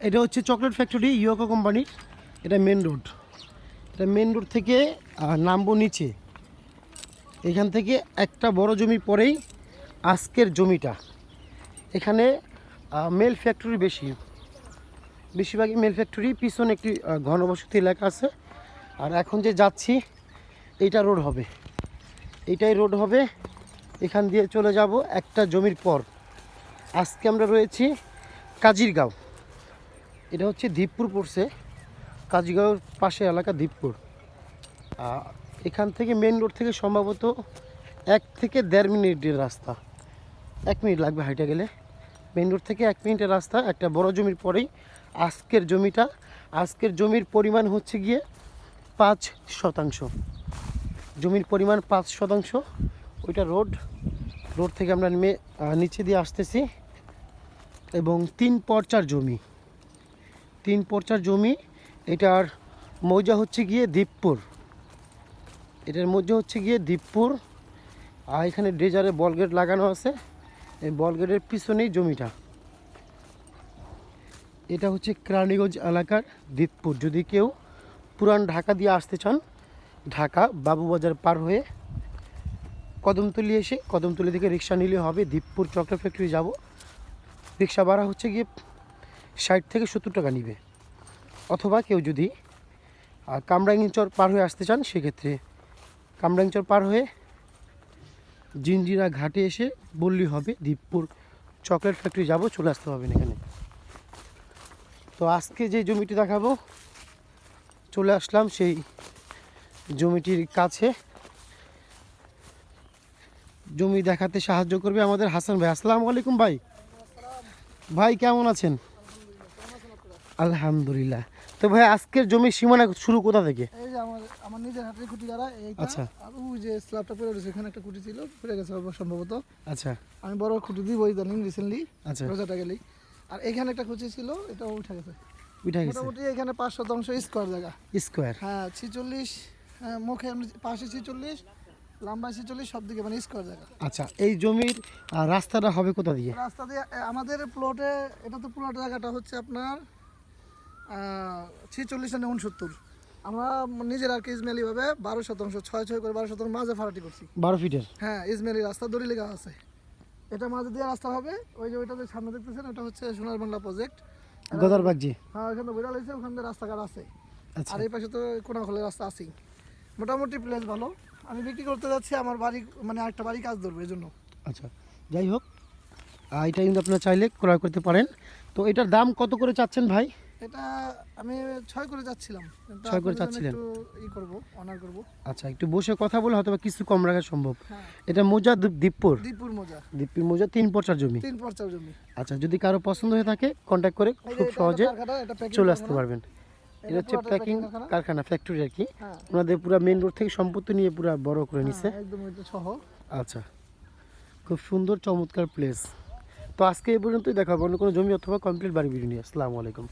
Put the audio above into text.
এটা হচ্ছে chocolate factory Yoko কোম্পানির। এটা মেন রোড। এটা মেন রোড থেকে নামবো নিচে। এখান থেকে একটা বড় জমি পরেই আজকের জমিটা। এখানে মেল ফ্যাক্টরি বেশিরভাগই মেল ফ্যাক্টরি। পিছনে একটি ঘনবসতি এলাকা আছে। আর এখন যে যাচ্ছি এইটা রোড হবে, এইটাই রোড হবে। এখান দিয়ে চলে যাব একটা জমির পর। আজকে আমরা রয়েছি কাজিরগাঁও। এটা হচ্ছে দ্বীপপুর পড়ছে, কাজিরগাঁওর পাশে এলাকা দ্বীপপুর। এখান থেকে মেন রোড থেকে সম্ভবত 1 থেকে 1.5 মিনিটের রাস্তা। 1 মিনিট লাগবে হাইটে গেলে। মেন রোড থেকে 1 মিনিটের রাস্তা। একটা বড় জমির পরেই আজকের জমিটা। আজকের জমির পরিমাণ হচ্ছে গিয়ে 5%। জমির পরিমাণ 5%। ওইটা রোড থেকে আমরা নিচে দিয়ে আসতেছি। এবং 3 পর্চার জমি, 3 পর্চার জমি। এটার মৌজা হচ্ছে গিয়ে দ্বীপপুর। এটার মধ্যে হচ্ছে গিয়ে দ্বীপপুর। আর এখানে ড্রেজারে বল গেট লাগানো আছে। এই বল গেটের পিছনেই জমিটা। এটা হচ্ছে কেরানীগঞ্জ এলাকার দ্বীপপুর। যদি কেউ পুরান ঢাকা দিয়ে আসতে চান, ঢাকা বাবুবাজার পার হয়ে কদমতলি এসে কদমতলি থেকে রিক্সা নিলে হবে। দ্বীপপুর চকলেট ফ্যাক্টরি যাব। রিক্সা ভাড়া হচ্ছে গিয়ে 60 থেকে 70 টাকা নিবে। অথবা কেউ যদি কামরাঙ্গীরচর পার হয়ে আসতে চান, সেক্ষেত্রে কামরাঙ্গীরচর পার হয়ে জিঞ্জিরা ঘাটে এসে বললেই হবে দ্বীপপুর চকলেট ফ্যাক্টরি যাব, চলে আসতে হবে এখানে। তো আজকে যে জমিটি দেখাবো, চলে আসলাম সেই জমিটির কাছে। জমি দেখাতে সাহায্য করবে আমাদের হাসান ভাই। আসসালামু আলাইকুম ভাই। ভাই কেমন আছেন? আলহামদুলিল্লাহ। তো ভাই আজকের জমির সীমানা শুরু কোথা থেকে? এই যে আমার নিজের হাতের খুঁটি দ্বারা এইটা। আচ্ছা। আর ওই যে স্ল্যাবটা পড়ে রয়েছে, এখানে একটা খুঁটি ছিল, পড়ে গেছে সম্ভবত। আচ্ছা আমি বড় খুঁটি দিব ইদানিং রিসেন্টলি, আচ্ছা। রোজাটা গেলেই। আর এখানে একটা খুঁটি ছিল, এটা উঠে গেছে। উঠে গেছে মোটামুটি এখানে 5% স্কোয়ার জায়গা। স্কোয়ার। হ্যাঁ 46, মুখে পাশে 46, লম্বায় 46, সব দিকে মানে স্কোয়ার জায়গা। আচ্ছা, এই জমির রাস্তাটা হবে কোথা দিয়ে? রাস্তা দিয়ে আমাদের প্লটে, এটা তো প্লট জায়গাটা হচ্ছে আপনার 46 আর 69। আমরা নিজের আর কি ইসমাইলি ভাবে 12%, 6 করে 12% মাঝে ফারাটি করছি। 12 ফিটের। হ্যাঁ ইসমাইলি রাস্তা দড়ি লেখা আছে। এটা মাঝে দিয়ে রাস্তা হবে। ওই যে ওইটা যে সামনে দেখতেছেন, ওটা হচ্ছে সোনার বাংলা প্রজেক্ট গদারবাগজি। হ্যাঁ, ওখানে তো বিড়াল হয়েছে, ওখানে রাস্তাঘাট আছে। আচ্ছা আর এই পাশে তো কোনাখলে রাস্তা আছেই। মোটামুটি প্লেস ভালো। আমি বিক্রি করতে যাচ্ছি, আমার বাড়ি মানে আরেকটা বাড়ি কাজ ধরবে, এই জন্য। আচ্ছা, যাই হোক, এটা কিন্তু আপনারা চাইলে ক্রয় করতে পারেন। তো এটার দাম কত করে চাচ্ছেন ভাই? এটা আমি 6 করে যাচ্ছিলাম। 6 করে চাচ্ছিলেন? একটু ই করব, অনার করব। আচ্ছা, একটু বসে কথা বলে হয়তো বা কিছু কম রাখা সম্ভব। হ্যাঁ এটা মৌজা দ্বীপপুর। দীপুর মজা, দ্বীপপুর মৌজা 3 পর্চার জমি। 3 পর্চার জমি। আচ্ছা, যদি কারো পছন্দ হয়ে থাকে কন্ট্যাক্ট করে এই যে খুব এটা সহজে কারখানা, এটা packing চলে আসতে কারখানা। পারবেন। এটা হচ্ছে পুরাটা প্যাকিং packing কারখানা। কারখানা, ফ্যাক্টরি আর কি। হ্যাঁ ওনাদের পুরো মেন রোড থেকে সম্পত্তি নিয়ে পুরো বড় করে নিছে। হ্যাঁ, একদম ওইটা সহ। আচ্ছা, খুব সুন্দর চমৎকার প্লেস। তো আজকে এই পর্যন্তই, দেখা হবে অন্য কোনো জমি অথবা কমপ্লিট বাড়ি ভিডিও নিয়ে। আসসালামু আলাইকুম।